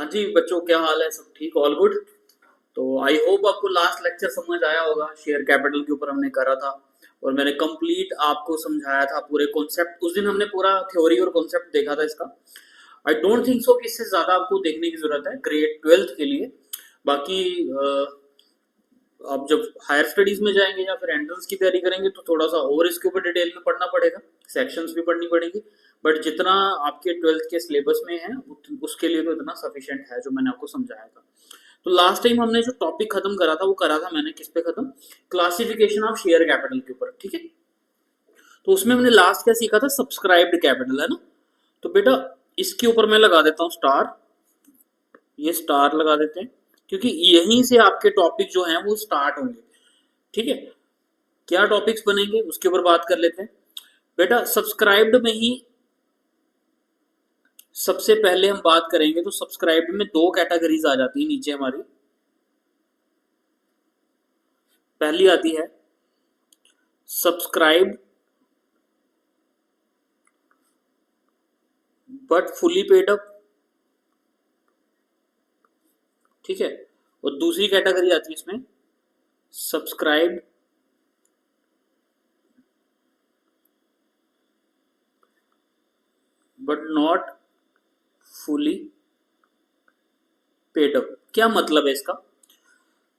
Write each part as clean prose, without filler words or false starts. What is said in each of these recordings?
हाँ जी बच्चों, क्या हाल है? सब ठीक, ऑल गुड। तो आई होप आपको लास्ट लेक्चर समझ आया होगा। शेयर कैपिटल के ऊपर हमने करा था और मैंने कंप्लीट आपको समझाया था पूरे कॉन्सेप्ट। उस दिन हमने पूरा थ्योरी और कॉन्सेप्ट देखा था इसका। आई डोंट थिंक सो कि इससे ज़्यादा आपको देखने की ज़रूरत है ग्रेड 12th के लिए। बाकी आप जब हायर स्टडीज में जाएंगे या फिर एंट्रेंस की तैयारी करेंगे तो थोड़ा सा और इसके ऊपर डिटेल में पढ़ना पड़ेगा, सेक्शंस भी पढ़नी पड़ेगी। बट जितना आपके 12th के सिलेबस में है उसके लिए तो इतना सफिशिएंट है जो मैंने आपको समझाया था। तो लास्ट टाइम हमने जो टॉपिक खत्म करा था वो करा था मैंने किस पे खत्म, क्लासिफिकेशन ऑफ शेयर कैपिटल के ऊपर, ठीक है। तो उसमें हमने लास्ट क्या सीखा था, सब्सक्राइब्ड कैपिटल, है ना। तो बेटा इसके ऊपर मैं लगा देता हूँ स्टार, ये स्टार लगा देते हैं क्योंकि यहीं से आपके टॉपिक जो हैं वो स्टार्ट होंगे, ठीक है। क्या टॉपिक्स बनेंगे उसके ऊपर बात कर लेते हैं। बेटा सब्सक्राइब्ड में ही सबसे पहले हम बात करेंगे तो सब्सक्राइब्ड में दो कैटेगरीज आ जाती है नीचे हमारी। पहली आती है subscribe but fully paid up, ठीक है। और दूसरी कैटेगरी आती है इसमें subscribe but not fully paid up. क्या मतलब है इसका?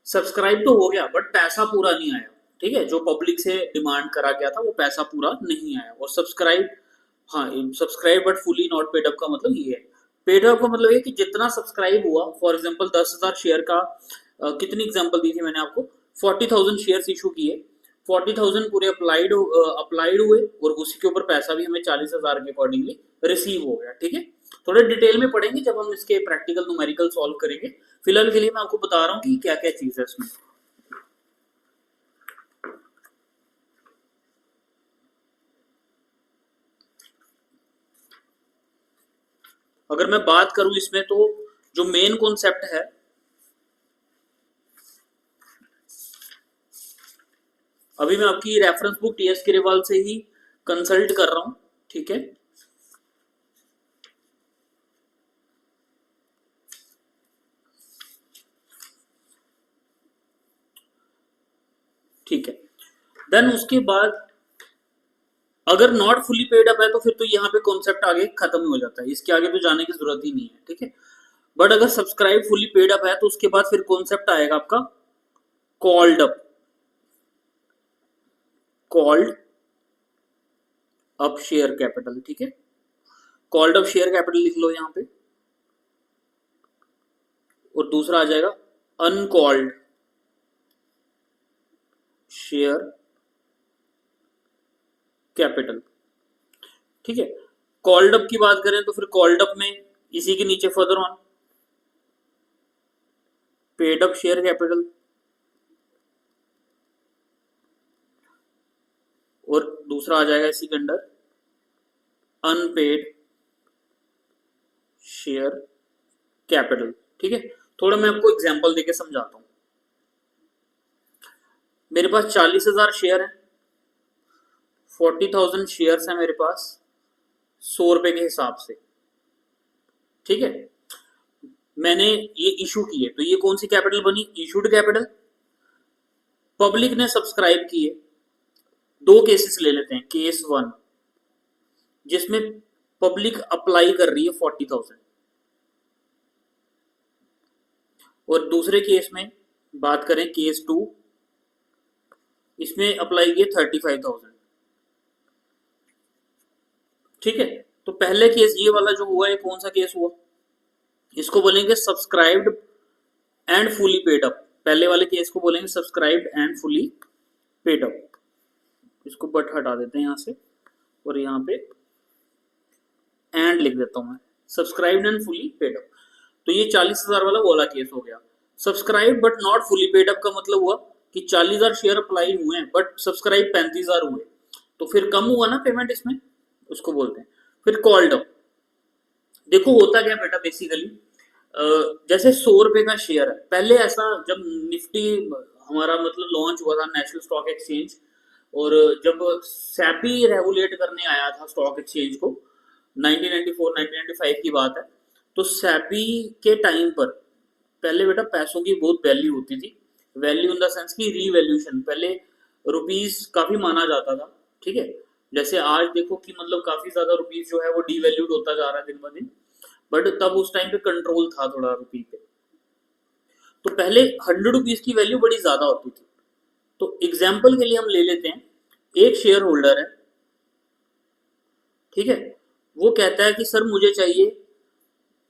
सब्सक्राइब तो हो गया बट पैसा पूरा नहीं आया, ठीक है। जो पब्लिक से डिमांड करा गया था वो पैसा पूरा नहीं आया। और सब्सक्राइब, हाँ, subscribe but fully not paid up का मतलब ये है। पेड अप का मतलब ये कि जितना सब्सक्राइब हुआ, फॉर एग्जांपल 10,000 शेयर का, कितनी एग्जांपल दी थी मैंने आपको, 40,000 शेयर्स इशू किए, 40,000 पूरे अप्लाइड हुए और उसी के ऊपर पैसा भी हमें 40,000 के अकॉर्डिंगली रिसीव हो गया, ठीक है। थोड़े डिटेल में पढ़ेंगे जब हम इसके प्रैक्टिकल न्यूमेरिकल सॉल्व करेंगे। फिलहाल के लिए मैं आपको बता रहा हूँ कि क्या क्या चीज है इसमें। अगर मैं बात करूं इसमें तो जो मेन कॉन्सेप्ट है, अभी मैं आपकी रेफरेंस बुक टीएस केरेवाल से ही कंसल्ट कर रहा हूं, ठीक है। ठीक है, देन उसके बाद अगर नॉट फुली पेड अप है तो फिर तो यहाँ पे कॉन्सेप्ट आगे खत्म हो जाता है, इसके आगे तो जाने की जरूरत ही नहीं है, ठीक है। बट अगर सब्सक्राइब फुली पेड अप है तो उसके बाद फिर कॉन्सेप्ट आएगा आपका called up, called up share capital, ठीक है। कॉल्ड अप शेयर कैपिटल लिख लो यहाँ पे। और दूसरा आ जाएगा अनकॉल्ड शेयर कैपिटल, ठीक है। कॉल्ड अप की बात करें तो फिर कॉल्ड अप में इसी के नीचे further on paid up share capital, और दूसरा आ जाएगा इसी के अंडर अनपेड शेयर कैपिटल, ठीक है। थोड़ा मैं आपको एग्जांपल देके समझाता हूं। मेरे पास 40,000 शेयर है, 40,000 शेयर्स है मेरे पास 100 रुपए के हिसाब से, ठीक है। मैंने ये इशू किए तो ये कौन सी कैपिटल बनी? Issued capital. पब्लिक ने सब्सक्राइब किए। दो केसेस ले लेते हैं। केस 1 जिसमें पब्लिक अप्लाई कर रही है 40,000, और दूसरे केस में बात करें केस 2, इसमें अप्लाई किए 35,000, ठीक है। तो पहले केस ये वाला जो हुआ, ये कौन सा केस हुआ? इसको बोलेंगे subscribed and fully paid up. पहले वाले केस को बोलेंगे subscribed and fully paid up. इसको बट हटा देते हैं यहां से और यहाँ पे एंड लिख देता हूं मैं, subscribed and fully paid up. तो ये 40,000 वाला वो वाला केस हो गया। Subscribe but not fully paid up का मतलब हुआ कि 40,000 शेयर अप्लाई हुए हैं बट सब्सक्राइब 35,000 हुए, तो फिर कम हुआ ना पेमेंट इसमें, उसको बोलते हैं। फिर कॉल्ड अप। देखो होता क्या बेटा, बेसिकली जैसे 100 रुपए का शेयर है, पहले ऐसा जब निफ्टी हमारा मतलब लॉन्च हुआ था नेशनल स्टॉक एक्सचेंज, और जब सेबी रेगुलेट करने आया था स्टॉक एक्सचेंज को 1994-1995 की बात है, तो सेबी के टाइम पर पहले बेटा पैसों की बहुत वैल्यू होती थी, वैल्यू इन द सेंस की रीवैल्यूएशन, पहले रुपीस काफी माना जाता था, ठीक है। जैसे आज देखो कि मतलब काफी ज्यादा रुपीस जो है वो डीवैल्यूड होता जा रहा है दिन ब दिन, बट तब उस टाइम पे कंट्रोल था थोड़ा रुपी पे। तो पहले 100 रुपीज की वैल्यू बड़ी ज्यादा होती थी। तो एग्जाम्पल के लिए हम ले लेते हैं, एक शेयर होल्डर है, ठीक है, वो कहता है कि सर मुझे चाहिए,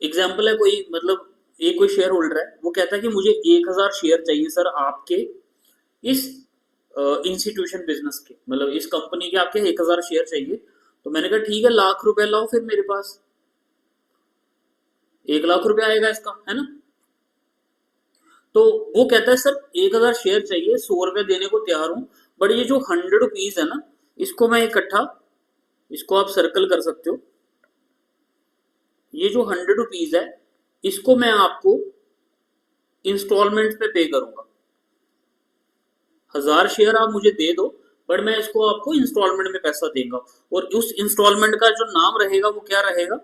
एग्जाम्पल है कोई, मतलब एक कोई शेयर होल्डर है, वो कहता है कि मुझे 1000 शेयर चाहिए सर आपके इस इंस्टीट्यूशन बिजनेस के, मतलब इस कंपनी के आपके 1000 शेयर चाहिए। तो मैंने कहा ठीक है, लाख रुपए लाओ फिर मेरे पास, 1 लाख रुपए आएगा इसका, है ना। तो वो कहता है सर 1000 शेयर चाहिए, 100 रुपए देने को तैयार हूं, बट ये जो 100 रुपीज है ना, इसको मैं इकट्ठा, इसको आप सर्कल कर सकते हो, ये जो 100 रुपीज है इसको मैं आपको इंस्टॉलमेंट पे पे करूंगा। 1000 शेयर आप मुझे दे दो, बट मैं इसको आपको इंस्टॉलमेंट में पैसा देंगे। और उस इंस्टॉलमेंट का जो नाम रहेगा वो क्या रहेगा,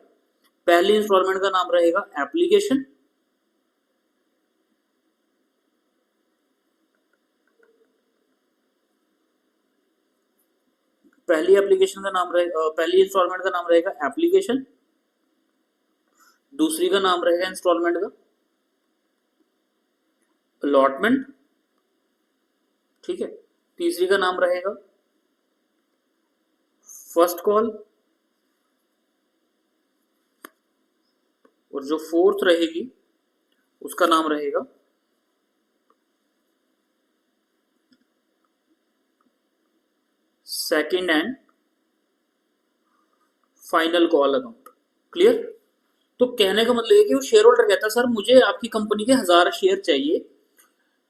पहली इंस्टॉलमेंट का नाम रहेगा एप्लीकेशन, पहली एप्लीकेशन का नाम रहेगा, पहली इंस्टॉलमेंट का नाम रहेगा एप्लीकेशन, दूसरी का नाम रहेगा इंस्टॉलमेंट का अलॉटमेंट, ठीक है, तीसरी का नाम रहेगा फर्स्ट कॉल, और जो फोर्थ रहेगी उसका नाम रहेगा second and final call account. Clear. तो कहने का मतलब है कि वो शेयर होल्डर कहता है सर मुझे आपकी कंपनी के 1000 शेयर चाहिए,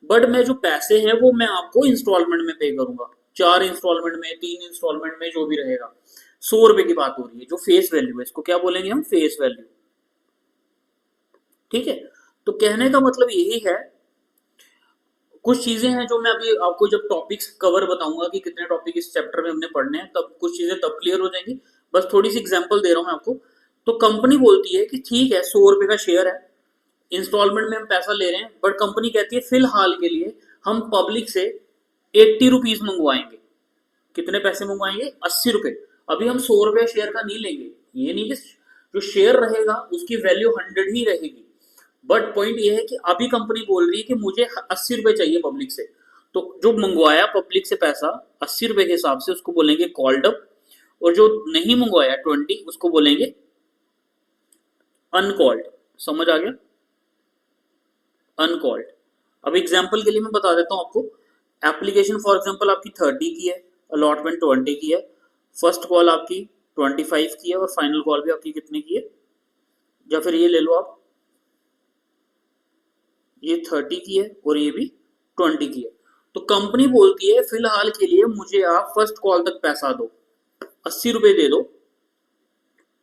बट मैं जो पैसे हैं वो मैं आपको इंस्टॉलमेंट में पे करूंगा, 4 इंस्टॉलमेंट में, 3 इंस्टॉलमेंट में, जो भी रहेगा। 100 रुपए की बात हो रही है, जो फेस वैल्यू है, इसको क्या बोलेंगे हम, फेस वैल्यू, ठीक है। तो कहने का मतलब यही है, कुछ चीजें हैं जो मैं अभी आपको जब टॉपिक्स कवर बताऊंगा कि कितने टॉपिक इस चैप्टर में हमने पढ़ने हैं, तब कुछ चीजें तब क्लियर हो जाएंगी। बस थोड़ी सी एग्जांपल दे रहा हूं मैं आपको। तो कंपनी बोलती है कि ठीक है 100 रुपए का शेयर है, इंस्टॉलमेंट में हम पैसा ले रहे हैं, बट कंपनी कहती है फिलहाल के लिए हम पब्लिक से 80 रुपीज मंगवाएंगे। कितने पैसे मंगवाएंगे, 80 रुपए। अभी हम 100 रुपए शेयर का नहीं लेंगे, ये नहीं कि जो शेयर रहेगा उसकी वैल्यू 100 ही रहेगी, बट पॉइंट ये है कि अभी कंपनी बोल रही है कि मुझे 80 रुपए चाहिए पब्लिक से। तो जो मंगवाया पब्लिक से पैसा 80 रुपए के हिसाब से, उसको बोलेंगे कॉल्ड अप, और जो नहीं मंगवाया 20, उसको बोलेंगे अनकॉल्ड। समझ आ गया, अनकॉल्ड। अब एग्जाम्पल के लिए मैं बता देता हूं आपको, एप्लीकेशन फॉर एग्जाम्पल आपकी 30 की है, अलॉटमेंट 20 की है, फर्स्ट कॉल आपकी 25 की है, और फाइनल कॉल भी आपकी कितने की है, या फिर ये ले लो आप, ये 30 की है और ये भी 20 की है। तो कंपनी बोलती है फिलहाल के लिए मुझे आप फर्स्ट कॉल तक पैसा दो, 80 रुपए दे दो,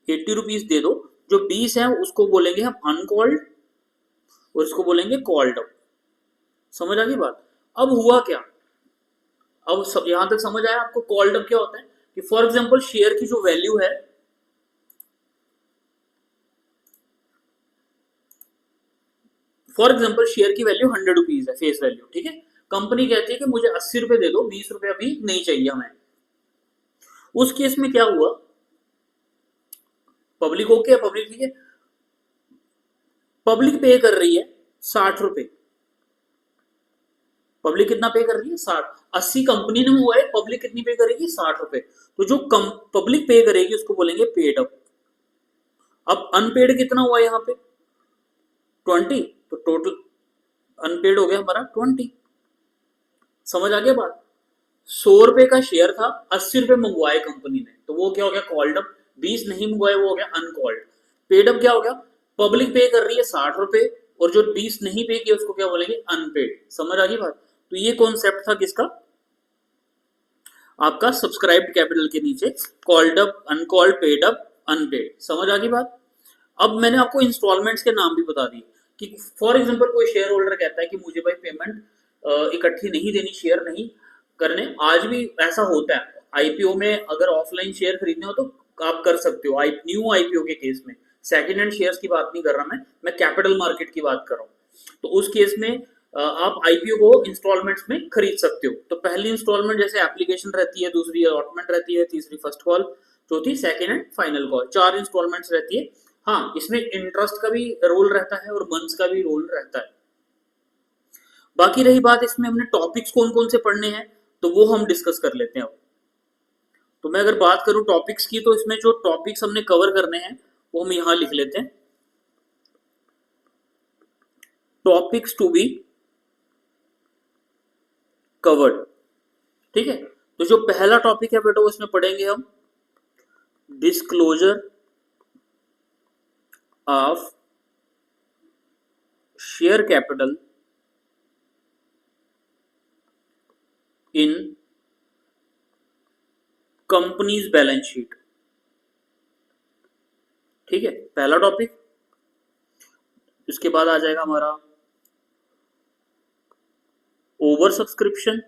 80 रुपीज दे दो, जो 20 है उसको बोलेंगे हम अनकॉल्ड, और इसको बोलेंगे कॉल्ड अप। समझ आ गई बात। अब हुआ क्या, अब यहां तक समझ आया आपको कॉल्ड अप क्या होता है, कि फॉर एग्जांपल शेयर की जो वैल्यू है, फॉर एग्जांपल शेयर की वैल्यू 100 रुपीज है, फेस वैल्यू, ठीक है। कंपनी कहती है कि मुझे 80 रुपए दे दो, 20 रुपए अभी नहीं चाहिए हमें। उस केस में क्या हुआ, पब्लिक ओके है, पब्लिक ठीक है, पब्लिक पे कर रही है 60 रुपए, पब्लिक कितना पे कर रही है 60, 80 कंपनी ने हुआ है, पब्लिक कितनी पे करेगी 60 रुपए। तो जो पब्लिक पे करेगी उसको बोलेंगे पेड अप। अब अनपेड कितना हुआ यहाँ पे 20, तो टोटल अनपेड हो गया हमारा 20। समझ आ गया बात। 100 रुपए का शेयर था, 80 रुपए मंगवाए कंपनी ने, तो वो क्या हो गया कॉल्ड अप। 20 नहीं मंगवाए वो हो गया अनकॉल्ड। पेड अप क्या हो गया, पब्लिक पे कर रही है 60 रुपए, और जो 20 नहीं पे किया उसको क्या बोलेंगे अनपेड। समझ आ गई बात। तो ये कॉन्सेप्ट था किसका, आपका सब्सक्राइब्ड कैपिटल के नीचे, called up, uncalled, paid up, unpaid. समझ आ गई बात। अब मैंने आपको इंस्टॉलमेंट्स के नाम भी बता दिए, कि फॉर एग्जांपल कोई शेयर होल्डर कहता है कि मुझे भाई पेमेंट इकट्ठी नहीं देनी, शेयर नहीं करने। आज भी ऐसा होता है, आईपीओ में अगर ऑफलाइन शेयर खरीदने हो तो आप कर सकते हो, न्यू आईपीओ के केस में सेकंड हैंड शेयर्स की बात नहीं कर रहा मैं कैपिटल मार्केट की बात कर रहा हूँ। तो उस केस में आप आईपीओ को इंस्टॉलमेंट्स में खरीद सकते हो। तो पहली इंस्टॉलमेंट जैसे एप्लीकेशन रहती है, दूसरी अलॉटमेंट रहती है, तीसरी फर्स्ट कॉल, चौथी second and final call, 4 instalments रहती है। हाँ, इसमें इंटरेस्ट का भी रोल रहता है और मंथ्स का भी रोल रहता है। बाकी रही बात इसमें हमने टॉपिक्स कौन कौन से पढ़ने हैं, तो वो हम डिस्कस कर लेते हैं अब। तो मैं अगर बात करूं टॉपिक्स की, तो इसमें जो टॉपिक्स हमने कवर करने हैं वो हम यहां लिख लेते हैं, टॉपिक्स टू बी कवर्ड। ठीक है, तो जो पहला टॉपिक है बेटा, उसमें पढ़ेंगे हम disclosure of share capital in companies balance sheet. ठीक है, पहला टॉपिक। इसके बाद आ जाएगा हमारा ओवर सब्सक्रिप्शन।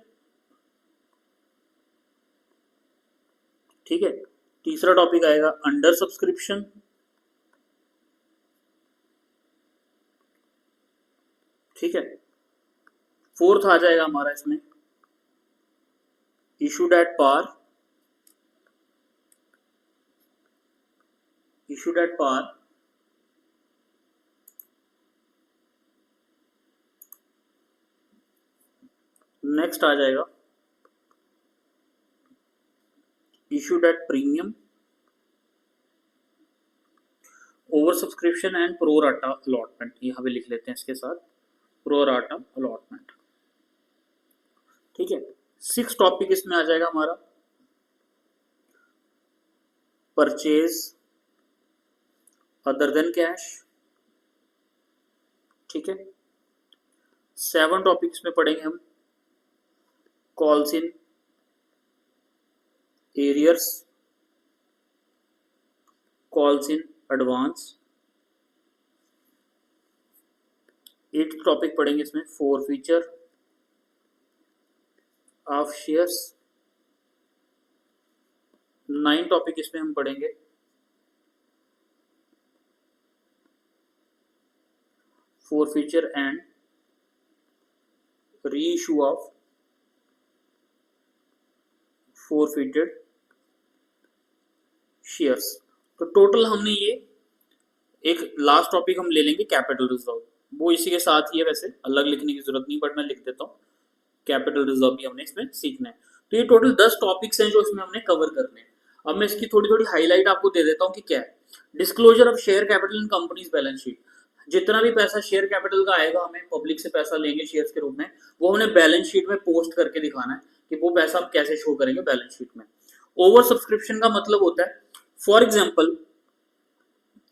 ठीक है, तीसरा टॉपिक आएगा अंडर सब्सक्रिप्शन। ठीक है, फोर्थ आ जाएगा हमारा इसमें issued at par. Issued at par. Next आ जाएगा issued at premium, over subscription and pro rata allotment. यहां पे लिख लेते हैं इसके साथ प्रो राटा अलॉटमेंट। ठीक है, 6 टॉपिक इसमें आ जाएगा हमारा परचेज अदर देन कैश। ठीक है, 7 टॉपिक्स में पढ़ेंगे हम calls in arrears, calls in advance. 8th topic पढ़ेंगे इसमें four feature of shares. 9 topic इसमें हम पढ़ेंगे four feature and reissue of forfeited shares. तो टोटल हमने ये एक लास्ट टॉपिक हम ले लेंगे कैपिटल रिजर्व, वो इसी के साथ ही है, वैसे अलग लिखने की जरूरत नहीं, बट मैं लिख देता हूँ कैपिटल रिजर्व भी हमने इसमें सीखना है। तो ये टोटल 10 टॉपिक्स हैं जो इसमें हमने कवर करने हैं। अब मैं इसकी थोड़ी थोड़ी हाईलाइट आपको दे देता हूँ कि क्या है। Disclosure of share capital in companies balance sheet. जितना भी पैसा शेयर कैपिटल का आएगा, हमें पब्लिक से पैसा लेंगे शेयर्स के रूप में, वो हमने बैलेंस शीट में पोस्ट करके दिखाना है कि वो पैसा हम कैसे शो करेंगे बैलेंस शीट में। ओवर सब्सक्रिप्शन का मतलब होता है, फॉर एग्जाम्पल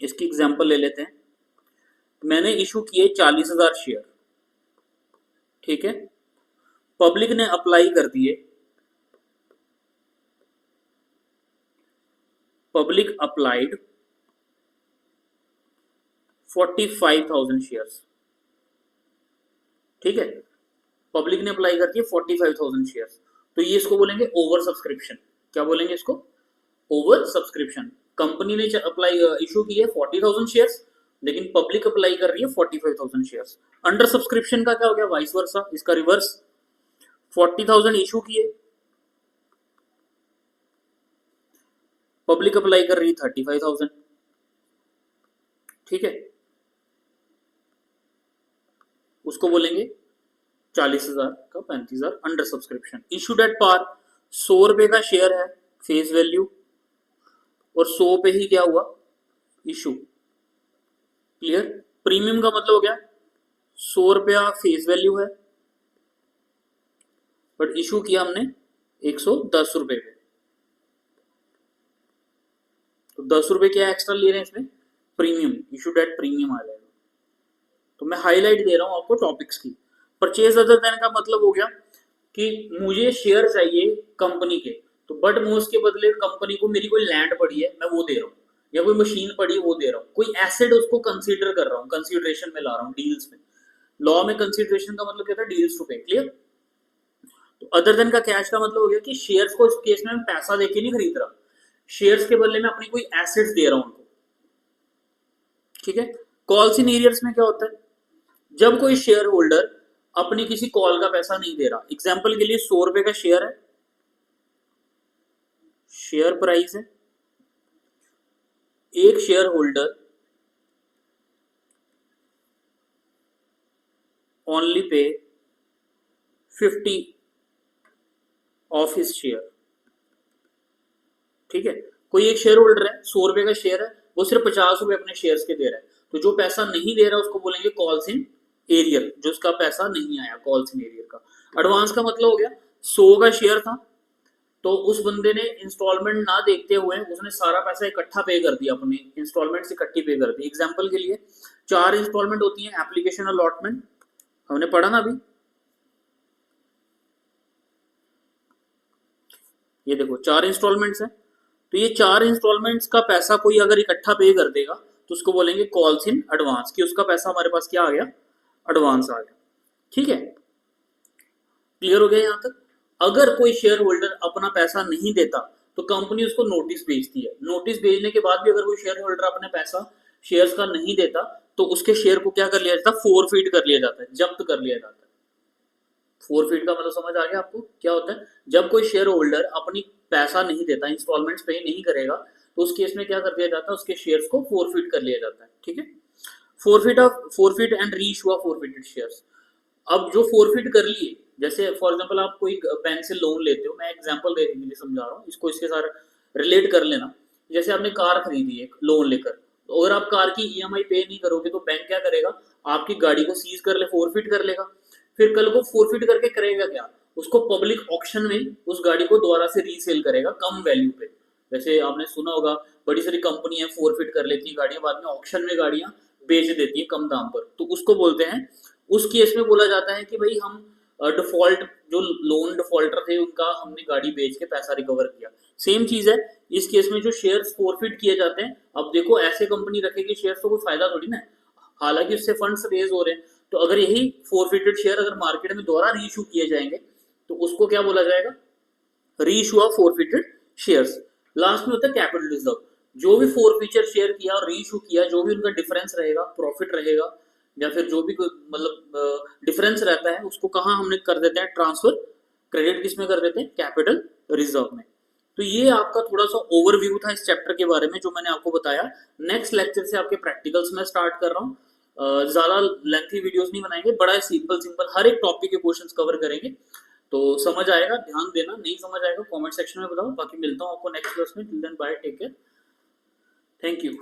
इसकी एग्जाम्पल ले लेते हैं, मैंने इशू किए 40,000 शेयर। ठीक है, पब्लिक ने अप्लाई कर दिए, पब्लिक अप्लाइड 45,000 शेयर्स। ठीक है, पब्लिक ने अप्लाई कर दिए 45,000 शेयर्स, तो ये इसको बोलेंगे ओवर सब्सक्रिप्शन। क्या बोलेंगे इसको? Over subscription. कंपनी ने अप्लाई इशू की है 40,000 शेयर्स, लेकिन पब्लिक अप्लाई कर रही है 45,000 शेयर्स। अंडर सब्सक्रिप्शन का क्या हो गया? वाइस वर्सा, इसका रिवर्स। 40,000 इशू किए, पब्लिक अप्लाई कर रही है 35,000। ठीक है, उसको बोलेंगे 40,000 का 35,000 under subscription. Issued at par, 100 रुपए का शेयर है फेस वैल्यू, और 100 पे ही क्या हुआ? इशू। क्लियर? प्रीमियम का मतलब हो गया 100 रुपया फेस वैल्यू है, बट इशू किया हमने 110 रुपए पे, तो 10 रुपए क्या एक्स्ट्रा ले रहे हैं इसमें? प्रीमियम। इशूड एट प्रीमियम आ जाएगा। तो मैं हाईलाइट दे रहा हूं आपको टॉपिक्स की। परचेज अदर देन का मतलब हो गया कि मुझे शेयर चाहिए कंपनी के, तो बट मैं उसके बदले कंपनी को मेरी कोई लैंड पड़ी है मैं वो दे रहा हूँ, या कोई मशीन पड़ी है वो दे रहा हूँ, कोई एसेट उसको कंसीडर कर रहा हूँ, कंसीडरेशन में ला रहा हूँ डील्स में। लॉ में कंसीडरेशन का मतलब क्या था? डील्स टू पे। क्लियर? तो अदर देन का कैश का मतलब हो गया कि शेयर्स को इस केस में मैं पैसा देके नहीं खरीद रहा, शेयर्स के बदले में अपनी कोई एसेट्स दे रहा हूँ उनको। ठीक है। कॉल्स इन एरियर्स में क्या होता है, जब कोई शेयर होल्डर अपनी किसी कॉल का पैसा नहीं दे रहा, एग्जाम्पल के लिए 100 रुपए का शेयर है, शेयर प्राइस है, एक share holder only pay 50 of his share, ठीक है। कोई एक शेयर होल्डर है, 100 रुपए का शेयर है, वो सिर्फ 50 रुपए अपने शेयर्स के दे रहा है, तो जो पैसा नहीं दे रहा उसको बोलेंगे कॉल्स इन एरियर, जो उसका पैसा नहीं आया, कॉल्स इन एरियर का। एडवांस का मतलब हो गया 100 का शेयर था, तो उस बंदे ने इंस्टॉलमेंट ना देखते हुए उसने सारा पैसा इकट्ठा पे कर दिया, अपनी इंस्टॉलमेंट इकट्ठी पे कर दी। एग्जांपल के लिए 4 इंस्टॉलमेंट होती है, एप्लीकेशन अलॉटमेंट हमने पढ़ा ना अभी, ये देखो 4 इंस्टॉलमेंट्स है, तो ये 4 इंस्टॉलमेंट्स का पैसा कोई अगर इकट्ठा पे कर देगा तो उसको बोलेंगे कॉल्स इन एडवांस, कि उसका पैसा हमारे पास क्या आ गया, एडवांस आ गया, ठीक है। क्लियर हो गया यहां तक। अगर कोई शेयर होल्डर अपना पैसा नहीं देता तो कंपनी उसको नोटिस भेजती है, नोटिस भेजने के बाद भी अगर कोई शेयर होल्डर अपने पैसा शेयर्स का नहीं देता तो उसके शेयर को क्या कर लिया जाता है, फोरफीट कर लिया जाता है, जब्त कर लिया जाता है। फोरफीट का मतलब समझ आ गया आपको क्या होता है, जब कोई शेयर होल्डर अपनी पैसा नहीं देता, इंस्टॉलमेंट्स पे नहीं करेगा, तो उस केस में क्या कर दिया जाता है, उसके शेयर्स को फोरफीट कर लिया जाता है, ठीक है। Forfeit and reissue of forfeited shares. अब जो फोरफिट कर लिए, जैसे फॉर एग्जांपल आप कोई बैंक से लोन लेते हो, मैं एग्जांपल देने के लिए समझा रहा हूँ, इसको इसके साथ रिलेट कर लेना। जैसे आपने कार खरीदी है लोन लेकर, तो अगर आप कार की ईएमआई पे नहीं करोगे तो बैंक क्या करेगा, आपकी गाड़ी को सीज कर ले, फोरफिट कर लेगा। फिर कल को फोरफिट करके करेगा क्या, उसको पब्लिक ऑक्शन में उस गाड़ी को दोबारा से रीसेल करेगा कम वैल्यू पे। जैसे आपने सुना होगा बड़ी सारी कंपनी है फोरफिट कर लेती है गाड़ियां, बाद में ऑक्शन में गाड़ियां बेच देती है कम दाम पर, तो उसको बोलते हैं, उस केस में बोला जाता है कि भाई हम डिफॉल्ट, जो लोन डिफॉल्टर थे उनका हमने गाड़ी बेच के पैसा रिकवर किया। सेम चीज है इस केस में, जो शेयर्स फोरफिट किए जाते हैं, अब देखो ऐसे कंपनी रखेगी शेयर्स तो कोई फायदा थोड़ी ना है, हालांकि उससे फंड्स रेज हो रहे हैं, तो अगर यही फोरफिटेड शेयर अगर मार्केट में दोबारा रीइश्यू किए जाएंगे तो उसको क्या बोला जाएगा, reissue of forfeited shares. Last में होता है कैपिटल रिजर्व, जो भी फोरफीचर शेयर किया और रीइश्यू किया, जो भी उनका डिफरेंस रहेगा, प्रॉफिट रहेगा या फिर जो भी मतलब डिफरेंस रहता है, उसको कहाँ हमने कर देते हैं ट्रांसफर, क्रेडिट किस में कर देते हैं, कैपिटल रिजर्व में। तो ये आपका थोड़ा सा ओवरव्यू था इस चैप्टर के बारे में जो मैंने आपको बताया। नेक्स्ट लेक्चर से आपके प्रैक्टिकल्स में स्टार्ट कर रहा हूँ, ज्यादा लेंथी वीडियोस नहीं बनाएंगे, बड़ा सिंपल हर एक टॉपिक के क्वेश्चंस कवर करेंगे, तो समझ आएगा, ध्यान देना। नहीं समझ आएगा कमेंट सेक्शन में बताओ, बाकी मिलता हूँ आपको नेक्स्ट क्लास में। Till then bye, take care, thank you.